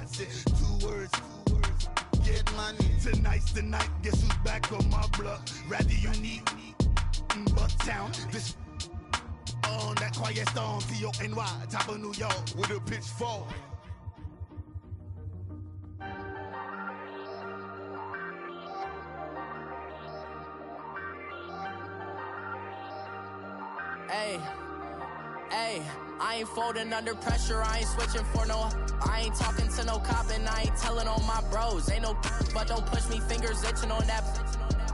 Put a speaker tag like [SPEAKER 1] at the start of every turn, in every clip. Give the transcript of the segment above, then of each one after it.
[SPEAKER 1] That's it. Two words. Get money. Tonight's the night. Guess who's back on my block? Rather unique. Bucktown. This on that quiet storm. T-O-N-Y. Top of New York. With a pitchfork.
[SPEAKER 2] Hey, I ain't folding under pressure, I ain't switching for no. I ain't talking to no cop and I ain't telling on my bros. Ain't no but don't push me, fingers itching on that.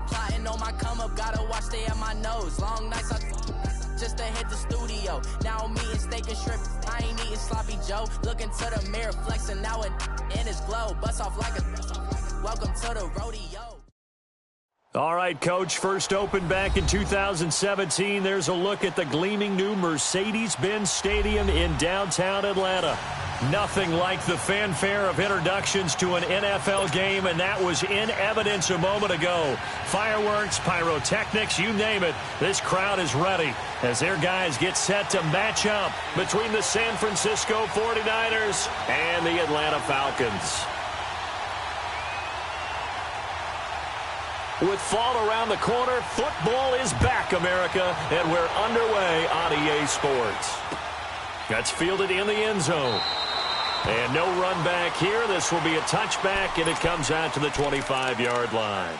[SPEAKER 2] Plotting on my come up, gotta watch stay at my nose. Long nights I just to hit the studio. Now I'm eating steak and shrimp, I ain't eating sloppy Joe. Looking to the mirror, flexing now and in his glow. Bust off like a welcome to the rodeo.
[SPEAKER 3] All right, Coach, first opened back in 2017. There's a look at the gleaming new Mercedes-Benz Stadium in downtown Atlanta. Nothing like the fanfare of introductions to an NFL game, and that was in evidence a moment ago. Fireworks, pyrotechnics, you name it. This crowd is ready as their guys get set to match up between the San Francisco 49ers and the Atlanta Falcons. With fall around the corner, football is back, America, and we're underway on EA Sports. That's fielded in the end zone. And no run back here. This will be a touchback, and it comes out to the 25-yard line.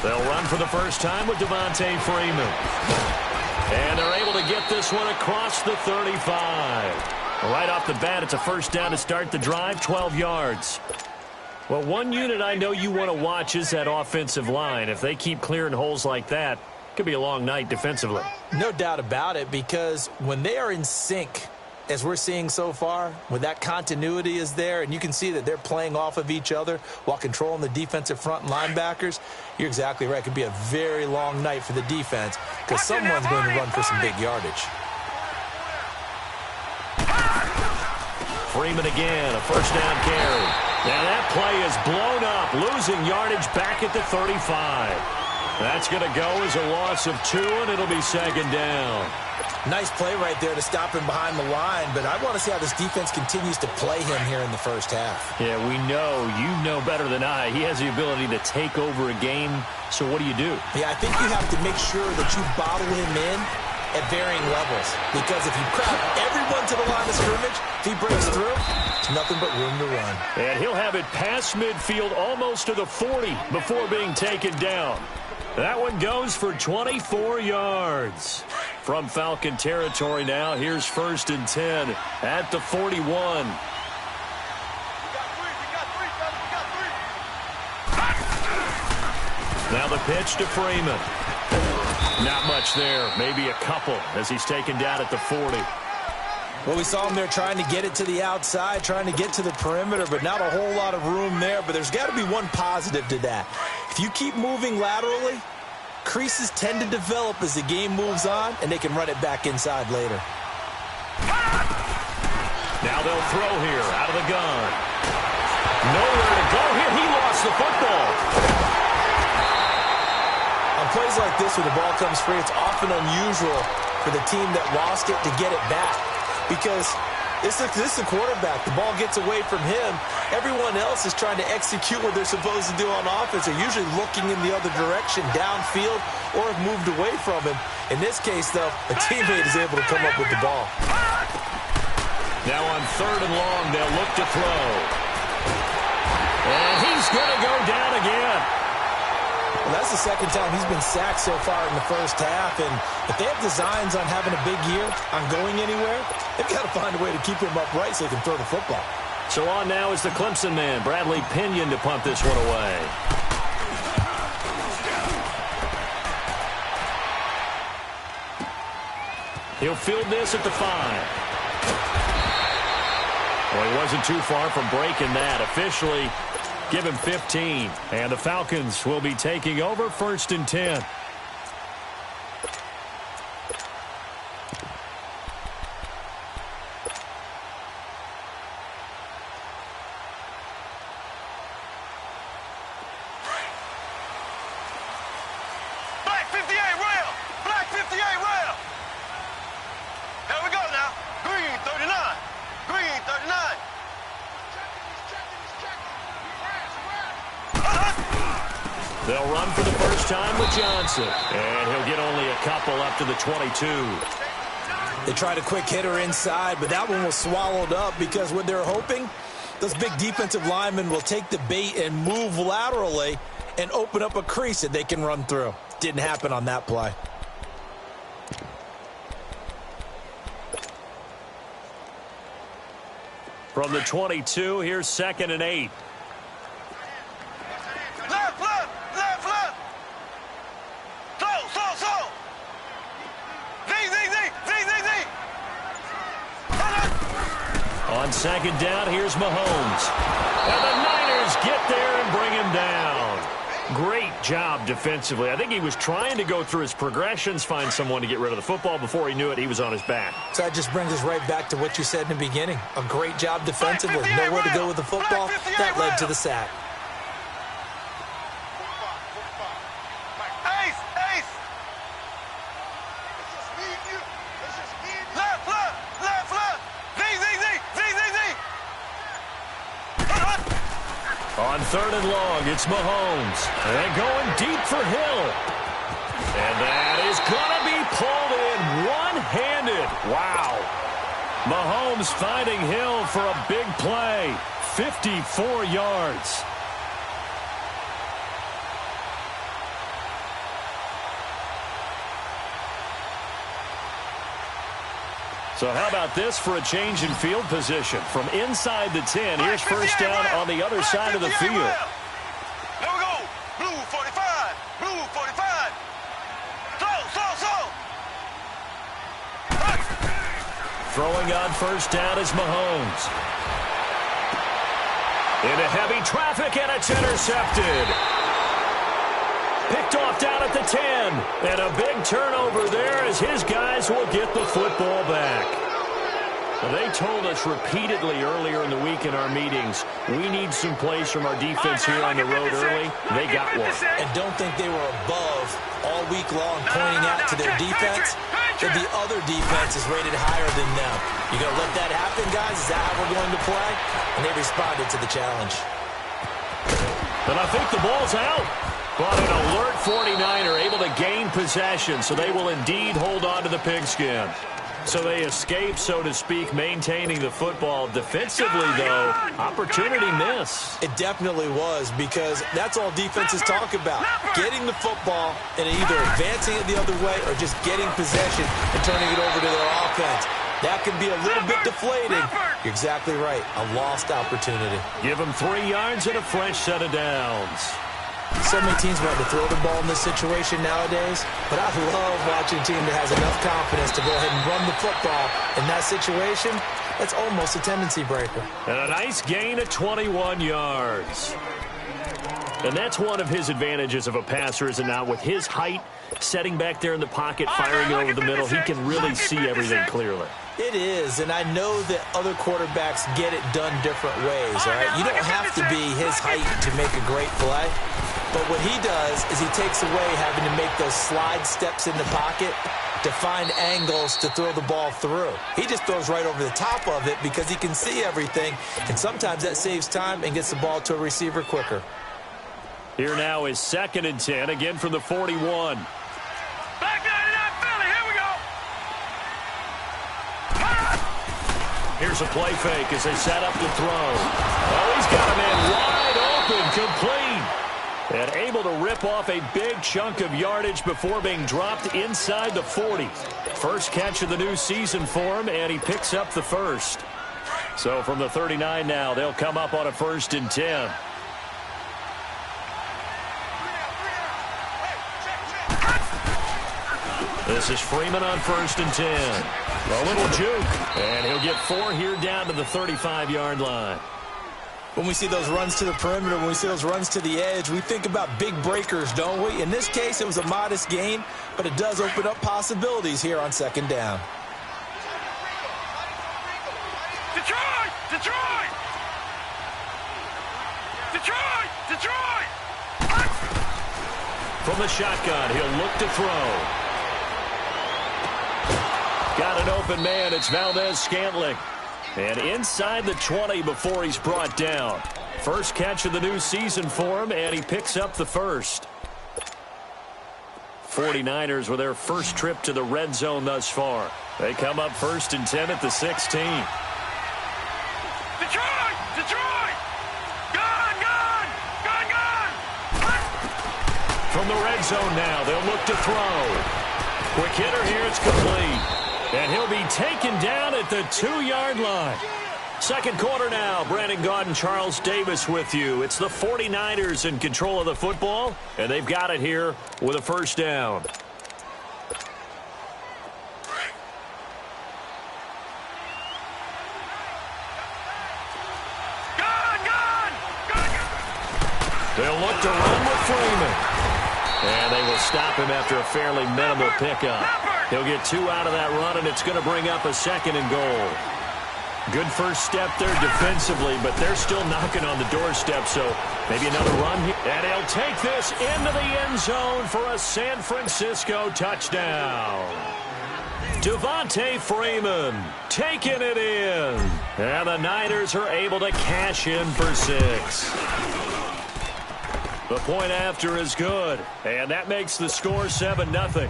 [SPEAKER 3] They'll run for the first time with Devontae Freeman. And they're able to get this one across the 35. Right off the bat, it's a first down to start the drive, 12 yards. Well, one unit I know you want to watch is that offensive line. If they keep clearing holes like that, it could be a long night defensively.
[SPEAKER 4] No doubt about it, because when they are in sync, as we're seeing so far, when that continuity is there and you can see that they're playing off of each other while controlling the defensive front and linebackers, you're exactly right. It could be a very long night for the defense because someone's going to run for some big yardage.
[SPEAKER 3] Freeman again, a first down carry. Now that play is blown up, losing yardage back at the 35. That's going to go as a loss of 2, and it'll be second down.
[SPEAKER 4] Nice play right there to stop him behind the line, but I want to see how this defense continues to play him here in the first half.
[SPEAKER 3] Yeah, we know, you know better than I, he has the ability to take over a game, so what do you do?
[SPEAKER 4] Yeah, I think you have to make sure that you bottle him in at varying levels, because if you crowd everyone to the line of scrimmage, if he breaks through, it's nothing but room to run.
[SPEAKER 3] And he'll have it past midfield almost to the 40 before being taken down. That one goes for 24 yards. From Falcon territory now, here's 1st and 10 at the 41. Now the pitch to Freeman. Not much there, maybe a couple as he's taken down at the 40.
[SPEAKER 4] Well, we saw him there trying to get it to the outside, trying to get to the perimeter, but not a whole lot of room there. But there's got to be one positive to that. If you keep moving laterally, creases tend to develop as the game moves on, and they can run it back inside later.
[SPEAKER 3] Now they'll throw here out of the gun. Nowhere to go here. He lost the football.
[SPEAKER 4] On plays like this where the ball comes free, it's often unusual for the team that lost it to get it back, because this is the quarterback. The ball gets away from him. Everyone else is trying to execute what they're supposed to do on offense. They're usually looking in the other direction, downfield, or have moved away from him. In this case, though, a teammate is able to come up with the ball.
[SPEAKER 3] Now on 3rd and long, they'll look to throw. And he's going to go down again.
[SPEAKER 4] Well, that's the second time he's been sacked so far in the first half, and if they have designs on having a big year, on going anywhere, they've got to find a way to keep him upright so they can throw the football.
[SPEAKER 3] So on now is the Clemson man, Bradley Pinion, to punt this one away. He'll field this at the 5. Well, he wasn't too far from breaking that. Officially, Give him 15. And the Falcons will be taking over 1st and 10. They'll run for the first time with Johnson. And he'll get only a couple up to the 22.
[SPEAKER 4] They tried a quick hitter inside, but that one was swallowed up because what they're hoping, those big defensive linemen will take the bait and move laterally and open up a crease that they can run through. Didn't happen on that play.
[SPEAKER 3] From the 22, here's 2nd and 8. On 2nd down, here's Mahomes. And the Niners get there and bring him down. Great job defensively. I think he was trying to go through his progressions, find someone to get rid of the football. Before he knew it, he was on his back.
[SPEAKER 4] So that just brings us right back to what you said in the beginning. A great job defensively. Nowhere to go with the football. That led to the sack.
[SPEAKER 3] On 3rd and long, it's Mahomes. And going deep for Hill. And that is going to be pulled in one-handed. Wow. Mahomes finding Hill for a big play. 54 yards. So how about this for a change in field position? From inside the 10, here's 1st down on the other side of the field.
[SPEAKER 1] There we go. Blue 45. Blue 45. Slow.
[SPEAKER 3] Throwing on 1st down is Mahomes. Into heavy traffic, and it's intercepted. Picked off down at the 10. And a big turnover there as his guys will get the football back. Well, they told us repeatedly earlier in the week in our meetings, we need some plays from our defense here on the road early. They got one.
[SPEAKER 4] And don't think they were above all week long pointing out to their defense that the other defense is rated higher than them. You going to let that happen, guys? Is that how we're going to play? And they responded to the challenge.
[SPEAKER 3] But I think the ball's out. But an alert 49er able to gain possession, so they will indeed hold on to the pigskin. So they escape, so to speak, maintaining the football. Defensively, though, opportunity miss.
[SPEAKER 4] It definitely was, because that's all defenses talk about. Getting the football and either advancing it the other way or just getting possession and turning it over to their offense. That can be a little bit deflating. You're exactly right. A lost opportunity.
[SPEAKER 3] Give them 3 yards and a fresh set of downs.
[SPEAKER 4] So many teams want to throw the ball in this situation nowadays, but I love watching a team that has enough confidence to go ahead and run the football in that situation. That's almost a tendency breaker.
[SPEAKER 3] And a nice gain of 21 yards. And that's one of his advantages of a passer, is it not? With his height, setting back there in the pocket, firing it over the middle, he can really see everything clearly.
[SPEAKER 4] It is, and I know that other quarterbacks get it done different ways, all right? You don't have to be his height to make a great play. But what he does is he takes away having to make those slide steps in the pocket to find angles to throw the ball through. He just throws right over the top of it because he can see everything, and sometimes that saves time and gets the ball to a receiver quicker.
[SPEAKER 3] Here now is 2nd and 10, again from the 41.
[SPEAKER 1] Back 99 Philly, here we go.
[SPEAKER 3] Here's a play fake as they set up to throw. Oh, he's got a man wide open, complete. And able to rip off a big chunk of yardage before being dropped inside the 40. First catch of the new season for him, and he picks up the first. So from the 39 now, they'll come up on a 1st and 10. This is Freeman on 1st and 10. A little juke, and he'll get 4 here down to the 35-yard line.
[SPEAKER 4] When we see those runs to the perimeter, when we see those runs to the edge, we think about big breakers, don't we? In this case, it was a modest gain, but it does open up possibilities here on second down.
[SPEAKER 1] Detroit! Detroit! Detroit! Detroit!
[SPEAKER 3] From the shotgun, he'll look to throw. Got an open man. It's Valdez-Scantling. And inside the 20 before he's brought down. First catch of the new season for him, and he picks up the first. 49ers with their first trip to the red zone thus far. They come up 1st and 10 at the 16.
[SPEAKER 1] Detroit! Detroit! Gun! Gun! Gun! Gun!
[SPEAKER 3] From the red zone now, they'll look to throw. Quick hitter here, it's complete. And he'll be taken down at the 2-yard line. Second quarter now. Brandon Gaudin, Charles Davis with you. It's the 49ers in control of the football, and they've got it here with a first down. They'll look to run with Freeman. And they will stop him after a fairly minimal pickup. He'll get 2 out of that run, and it's going to bring up a 2nd and goal. Good first step there defensively, but they're still knocking on the doorstep, so maybe another run here. And he'll take this into the end zone for a San Francisco touchdown. Devontae Freeman taking it in. And the Niners are able to cash in for 6. The point after is good, and that makes the score 7-0.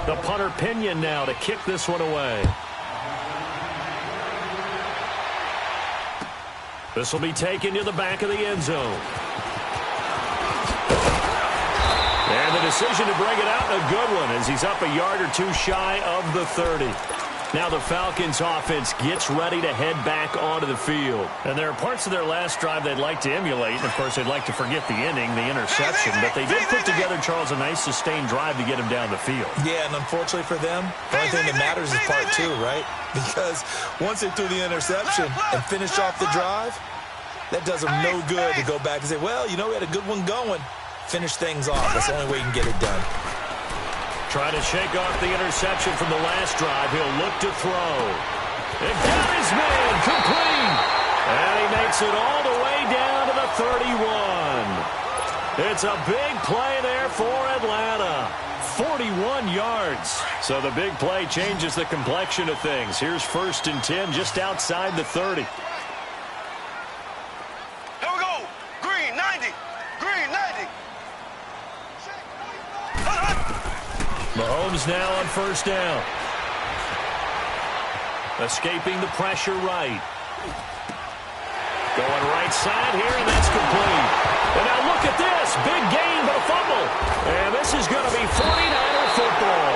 [SPEAKER 3] The punter Pinion now to kick this one away. This will be taken to the back of the end zone. And the decision to bring it out, a good one, as he's up a yard or 2 shy of the 30. Now the Falcons offense gets ready to head back onto the field. And there are parts of their last drive they'd like to emulate. And, of course, they'd like to forget the inning, the interception. But they did put together, Charles, a nice sustained drive to get him down the field.
[SPEAKER 4] Yeah, and unfortunately for them, the only thing that matters is part 2, right? Because once they threw the interception and finished off the drive, that does them no good to go back and say, well, you know, we had a good one going. Finish things off. That's the only way you can get it done.
[SPEAKER 3] Trying to shake off the interception from the last drive. He'll look to throw. And got his man complete. And he makes it all the way down to the 31. It's a big play there for Atlanta. 41 yards. So the big play changes the complexion of things. Here's 1st and 10 just outside the 30.
[SPEAKER 1] Here we go. Green 90. Green 90.
[SPEAKER 3] Mahomes now on 1st down. Escaping the pressure right. Going right side here, and that's complete. And now look at this. Big gain, but a fumble. And this is going to be 49er football.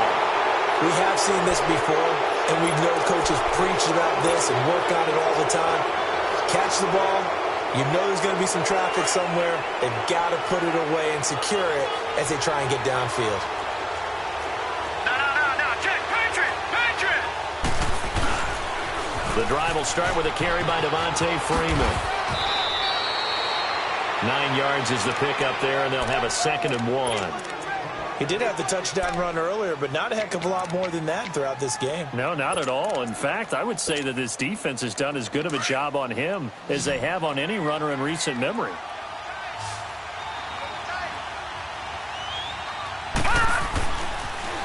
[SPEAKER 4] We have seen this before, and we know coaches preach about this and work on it all the time. Catch the ball. You know there's going to be some traffic somewhere. They've got to put it away and secure it as they try and get downfield.
[SPEAKER 3] The drive will start with a carry by Devontae Freeman. 9 yards is the pickup there, and they'll have a 2nd and 1.
[SPEAKER 4] He did have the touchdown run earlier, but not a heck of a lot more than that throughout this game.
[SPEAKER 3] No, not at all. In fact, I would say that this defense has done as good of a job on him as they have on any runner in recent memory.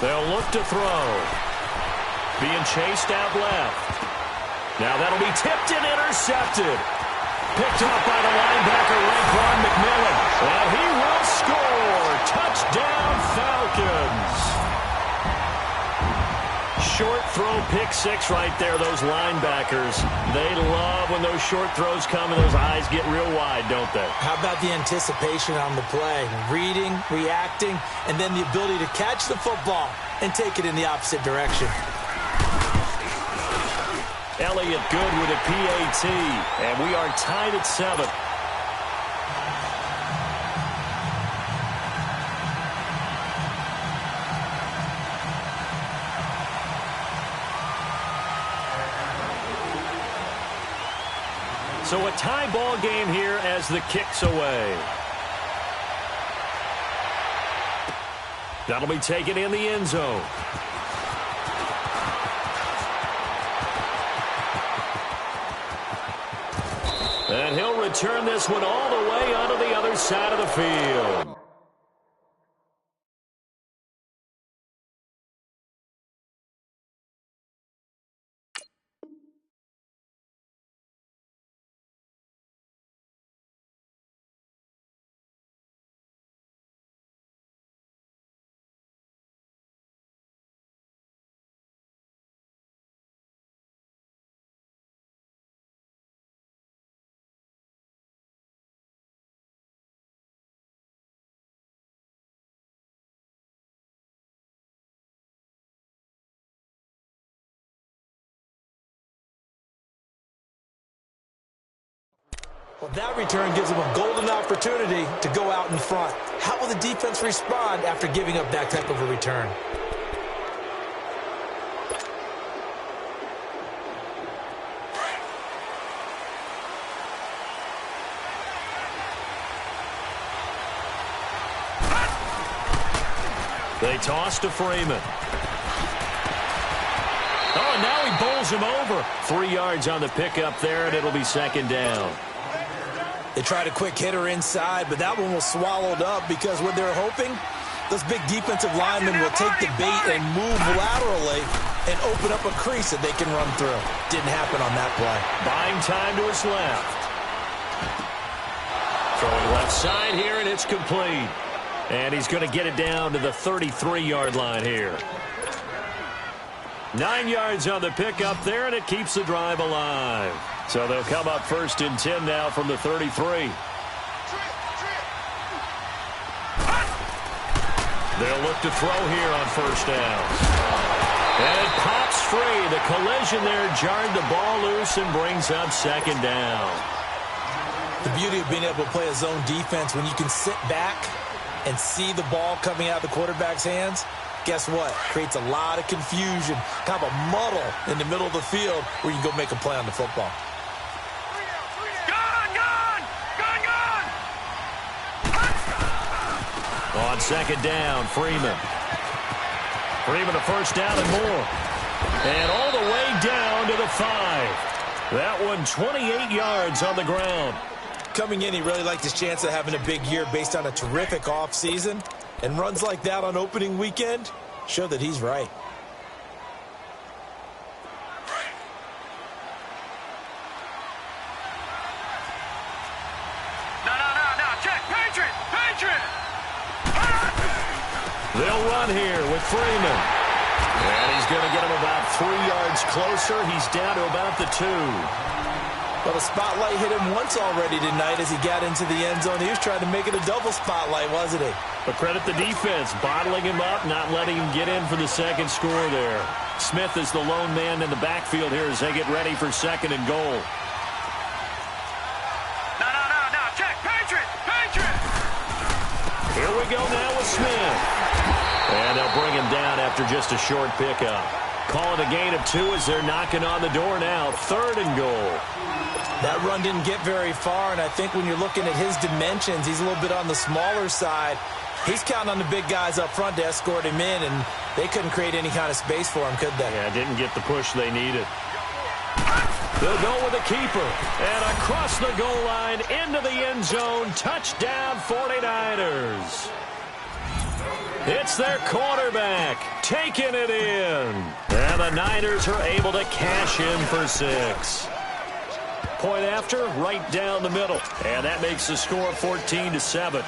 [SPEAKER 3] They'll look to throw. Being chased out left. Now that'll be tipped and intercepted. Picked off by the linebacker, Raekwon McMillan. And he will score. Touchdown, Falcons. Short throw, pick 6 right there, those linebackers. They love when those short throws come and those eyes get real wide, don't they?
[SPEAKER 4] How about the anticipation on the play? Reading, reacting, and then the ability to catch the football and take it in the opposite direction.
[SPEAKER 3] Elliott good with a PAT, and we are tied at 7. So a tie ball game here as the kick's away. That'll be taken in the end zone. And he'll return this one all the way onto the other side of the field.
[SPEAKER 4] Well, that return gives them a golden opportunity to go out in front. How will the defense respond after giving up that type of a return?
[SPEAKER 3] They toss to Freeman. Oh, and now he bowls him over. 3 yards on the pickup there, and it'll be second down.
[SPEAKER 4] They tried a quick hitter inside, but that one was swallowed up because what they're hoping, those big defensive linemen will take the bait and move laterally and open up a crease that they can run through. Didn't happen on that play.
[SPEAKER 3] Buying time to his left. Throwing left side here, and it's complete. And he's going to get it down to the 33-yard line here. 9 yards on the pickup there, and it keeps the drive alive. So they'll come up 1st and 10 now from the 33. They'll look to throw here on 1st down. And it pops free. The collision there jarred the ball loose and brings up 2nd down.
[SPEAKER 4] The beauty of being able to play a zone defense when you can sit back and see the ball coming out of the quarterback's hands, guess what? Creates a lot of confusion, kind of a muddle in the middle of the field where you can go make a play on the football.
[SPEAKER 3] On 2nd down, Freeman. Freeman a 1st down and more. And all the way down to the 5. That one 28 yards on the ground.
[SPEAKER 4] Coming in, he really liked his chance of having a big year based on a terrific offseason. And runs like that on opening weekend show that he's right.
[SPEAKER 1] No. Check. Patriot.
[SPEAKER 3] They'll run here with Freeman. And he's going to get him about 3 yards closer. He's down to about the 2.
[SPEAKER 4] Well, the spotlight hit him once already tonight as he got into the end zone. He was trying to make it a double spotlight, wasn't he?
[SPEAKER 3] But credit the defense, bottling him up, not letting him get in for the second score there. Smith is the lone man in the backfield here as they get ready for 2nd and goal.
[SPEAKER 1] No. Check. Patriot.
[SPEAKER 3] Here we go now with Smith. And they'll bring him down after just a short pickup. Call it a gain of 2 as they're knocking on the door now. 3rd and goal.
[SPEAKER 4] That run didn't get very far, and I think when you're looking at his dimensions, he's a little bit on the smaller side. He's counting on the big guys up front to escort him in, and they couldn't create any kind of space for him, could they?
[SPEAKER 3] Yeah, didn't get the push they needed. They'll go with the keeper. And across the goal line, into the end zone. Touchdown, 49ers. It's their quarterback taking it in. And the Niners are able to cash in for 6. Point after, right down the middle. And that makes the score 14-7.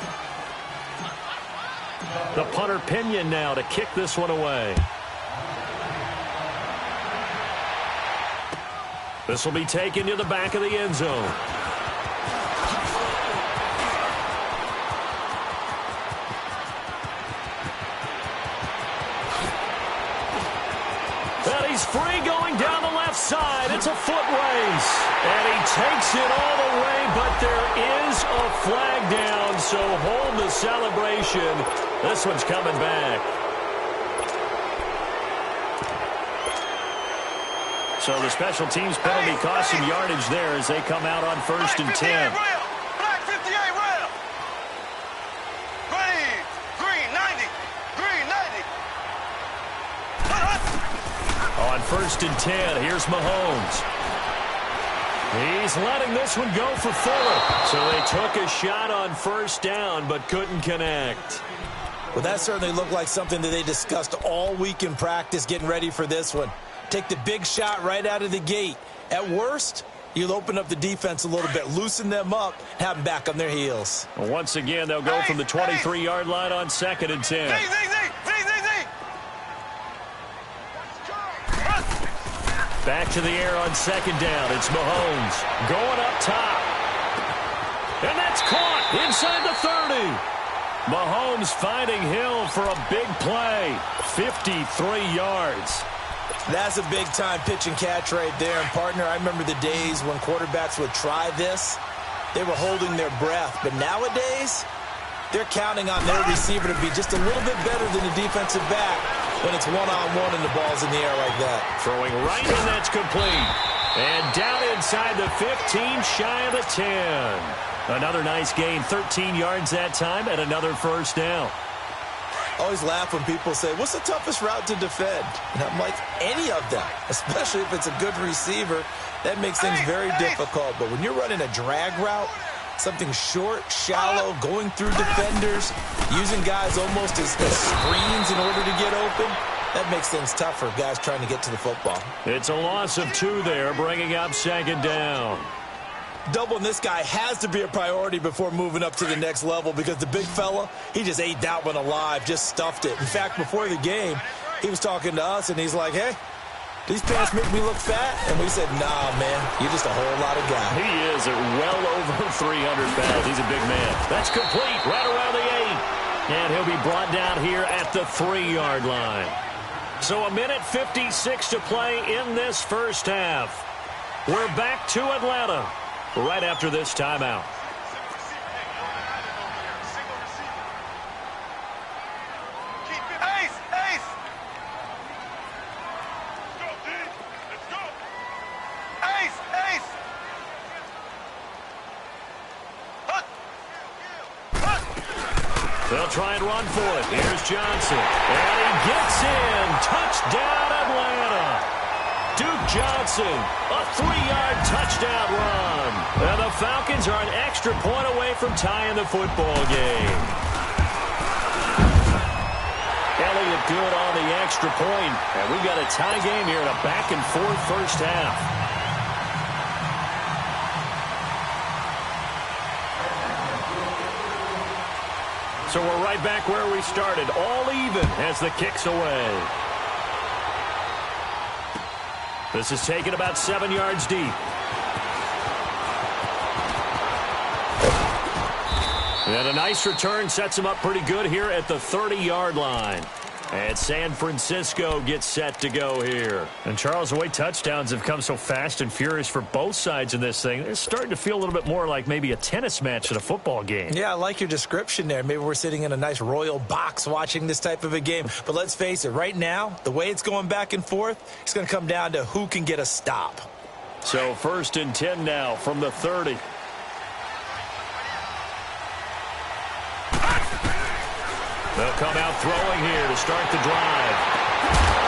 [SPEAKER 3] The punter Pinion now to kick this one away. This will be taken to the back of the end zone. And he's free going down the left side. It's a foot race. And he takes it all the way, but there is a flag down, so hold the celebration. This one's coming back. So the special teams penalty cost some yardage there as they come out on 1st and 10.
[SPEAKER 1] Black 58 rail. Green 90. Green 90.
[SPEAKER 3] On 1st and 10, here's Mahomes. He's letting this one go for Fuller. So they took a shot on 1st down but couldn't connect.
[SPEAKER 4] Well, that certainly looked like something that they discussed all week in practice getting ready for this one. Take the big shot right out of the gate. At worst, you'll open up the defense a little bit, loosen them up, have them back on their heels.
[SPEAKER 3] Once again, they'll go from the 23-yard line on 2nd and 10. Back to the air on 2nd down. It's Mahomes going up top. And that's caught inside the 30. Mahomes finding Hill for a big play. 53 yards.
[SPEAKER 4] That's a big-time pitch and catch right there. And, partner, I remember the days when quarterbacks would try this. They were holding their breath. But nowadays, they're counting on their receiver to be just a little bit better than the defensive back when it's one-on-one and the ball's in the air like that.
[SPEAKER 3] Throwing right, and that's complete. And down inside the 15, shy of the 10. Another nice gain, 13 yards that time, and another 1st down.
[SPEAKER 4] I always laugh when people say, what's the toughest route to defend? And I'm like, any of them, especially if it's a good receiver. That makes things very difficult. But when you're running a drag route, something short, shallow, going through defenders, using guys almost as screens in order to get open, that makes things tough for guys trying to get to the football.
[SPEAKER 3] It's a loss of 2 there, bringing up 2nd down.
[SPEAKER 4] Doubling this guy has to be a priority before moving up to the next level because the big fella, he just ate that one alive, just stuffed it. In fact, before the game, he was talking to us, and he's like, hey, these pants make me look fat? And we said, nah, man, you're just a whole lot of guy.
[SPEAKER 3] He is at well over 300 pounds. He's a big man. That's complete right around the 8. And he'll be brought down here at the 3-yard line. So 1:56 to play in this first half. We're back to Atlanta right after this timeout. They'll try and run for it. Here's Johnson. And he gets in. Touchdown, Atlanta. Duke Johnson, a 3-yard touchdown run. And the Falcons are an extra point away from tying the football game. Elliott good on the extra point. And we've got a tie game here in a back-and-forth first half. So we're right back where we started, all even as the kick's away. This is taken about 7 yards deep. And a nice return sets him up pretty good here at the 30-yard line. And San Francisco gets set to go here. And, Charles, the way touchdowns have come so fast and furious for both sides in this thing, it's starting to feel a little bit more like maybe a tennis match than a football game. Yeah, I like your description there. Maybe we're sitting in a nice royal box watching this type of a game. But let's face it, right now, the way it's going back and forth, it's going to come down to who can get a stop. So 1st and 10 now from the 30. They'll come out throwing here to start the drive.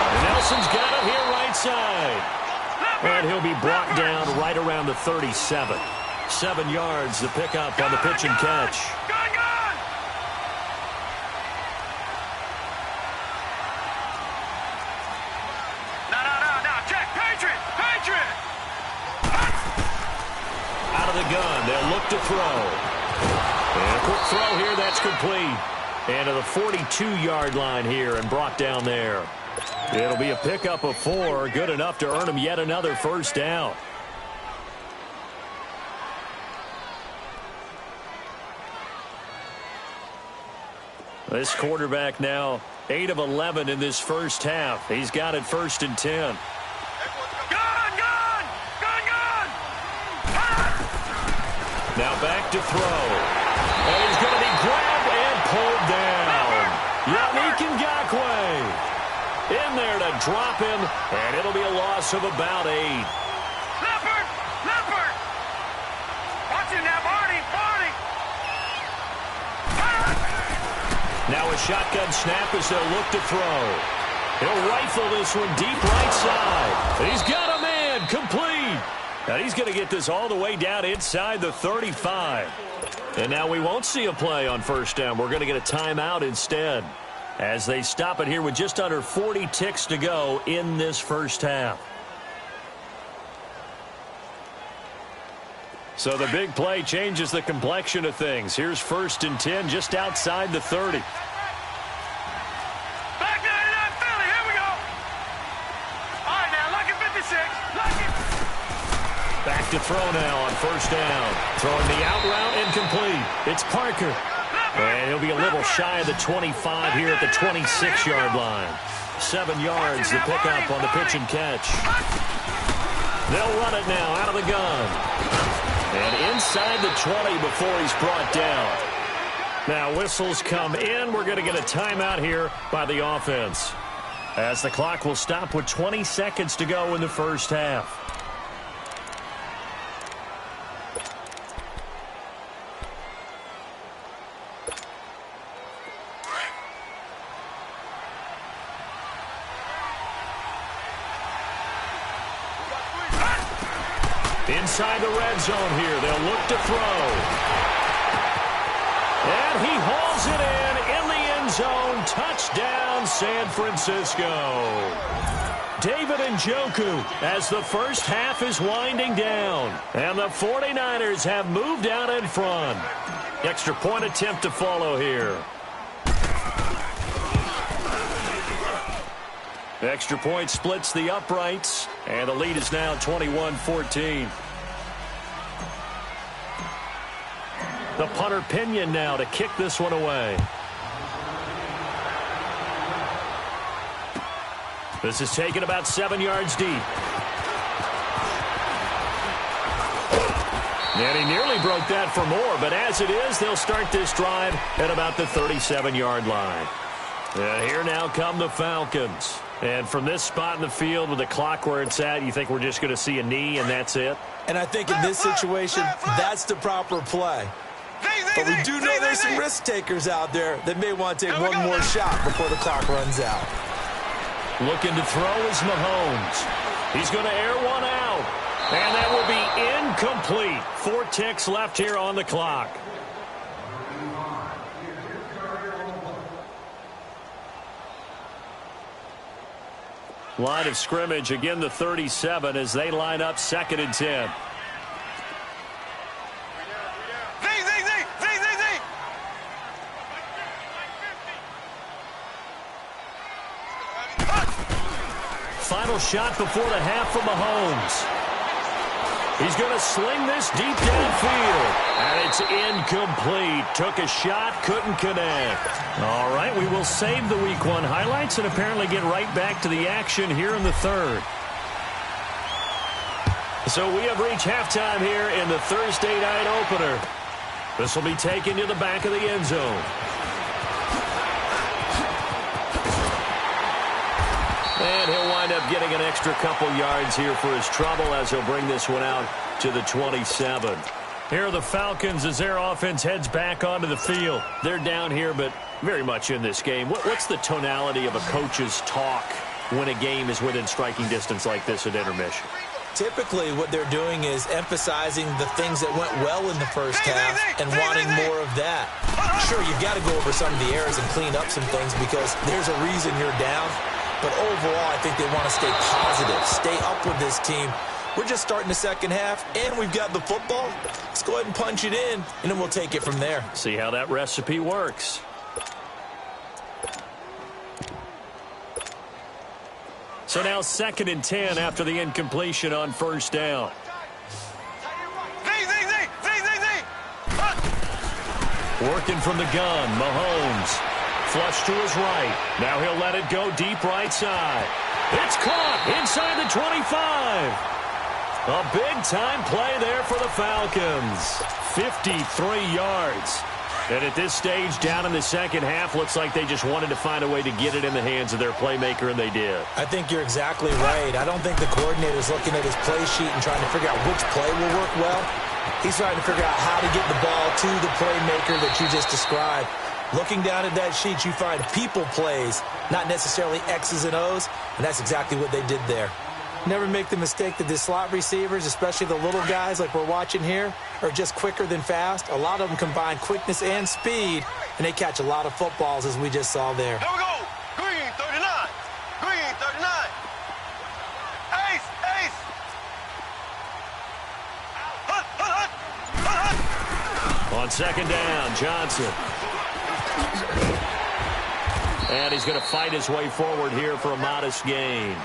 [SPEAKER 3] And Nelson's got it here right side. And he'll be brought down right around the 37. 7 yards to pick up on the pitch and catch.
[SPEAKER 1] No, Jack, Patriot!
[SPEAKER 3] Out of the gun, they'll look to throw. And a quick throw here, that's complete. And to the 42-yard line here and brought down there. It'll be a pickup of 4, good enough to earn him yet another first down. This quarterback now 8 of 11 in this first half. He's got it 1st and 10. Now back to throw. And he's going to be grabbed and pulled down. Yannick Ngakoue in there to drop him, and it'll be a loss of about 8.
[SPEAKER 1] Leopard! Leopard! Watch it now, Barney! Barney!
[SPEAKER 3] Now a shotgun snap as they'll look to throw. He'll rifle this one deep right side. He's got a man, complete. And he's going to get this all the way down inside the 35. And now we won't see a play on first down. We're going to get a timeout instead, as they stop it here with just under 40 ticks to go in this first half. So the big play changes the complexion of things. Here's 1st and 10 just outside the 30.
[SPEAKER 1] Back 99 Philly, here we go! All right, now, lucky 56. Lucky.
[SPEAKER 3] Back to throw now on first down. Throwing the out route incomplete. It's Parker. And he'll be a little shy of the 25 here at the 26-yard line. 7 yards to pick up on the pitch and catch. They'll run it now out of the gun. And inside the 20 before he's brought down. Now whistles come in. We're going to get a timeout here by the offense, as the clock will stop with 20 seconds to go in the first half. Inside the red zone here, they'll look to throw. And he hauls it in the end zone. Touchdown, San Francisco. David Njoku as the first half is winding down. And the 49ers have moved out in front. Extra point attempt to follow here. Extra point splits the uprights, and the lead is now 21-14. The punter Pinion now to kick this one away. This is taken about 7 yards deep. And he nearly broke that for more, but as it is, they'll start this drive at about the 37-yard line. And here now come the Falcons. And from this spot in the field with the clock where it's at, you think we're just going to see a knee and that's it?
[SPEAKER 4] And I think in this situation, that's the proper play. But we do know there's some risk takers out there that may want to take one more shot before the clock runs out.
[SPEAKER 3] Looking to throw is Mahomes. He's going to air one out. And that will be incomplete. 4 ticks left here on the clock. Line of scrimmage, again the 37 as they line up 2nd and 10. Final shot before the half for Mahomes. He's going to sling this deep downfield. And it's incomplete. Took a shot, couldn't connect. All right, we will save the Week 1 highlights and apparently get right back to the action here in the 3rd. So we have reached halftime here in the Thursday night opener. This will be taken to the back of the end zone. And he'll wind up getting an extra couple yards here for his trouble as he'll bring this one out to the 27. Here are the Falcons as their offense heads back onto the field. They're down here, but very much in this game. What's the tonality of a coach's talk when a game is within striking distance like this at intermission?
[SPEAKER 4] Typically, what they're doing is emphasizing the things that went well in the first half and wanting more of that. Sure, you've got to go over some of the errors and clean up some things because there's a reason you're down. But overall, I think they want to stay positive, stay up with this team. We're just starting the second half, and we've got the football. Let's go ahead and punch it in, and then we'll take it from there.
[SPEAKER 3] See how that recipe works. So now 2nd and 10 after the incompletion on first down. Working from the gun, Mahomes. Flush to his right. Now he'll let it go deep right side. It's caught inside the 25. A big-time play there for the Falcons. 53 yards. And at this stage, down in the second half, looks like they just wanted to find a way to get it in the hands of their playmaker, and they did.
[SPEAKER 4] I think you're exactly right. I don't think the coordinator's looking at his play sheet and trying to figure out which play will work well. He's trying to figure out how to get the ball to the playmaker that you just described. Looking down at that sheet, you find people plays, not necessarily X's and O's, and that's exactly what they did there. Never make the mistake that the slot receivers, especially the little guys like we're watching here, are just quicker than fast. A lot of them combine quickness and speed, and they catch a lot of footballs, as we just saw there.
[SPEAKER 5] Here we go. Green 39. Green 39. Ace, ace. Hut, hut, hut, hut.
[SPEAKER 3] On second down, Johnson. And he's going to fight his way forward here for a modest gain.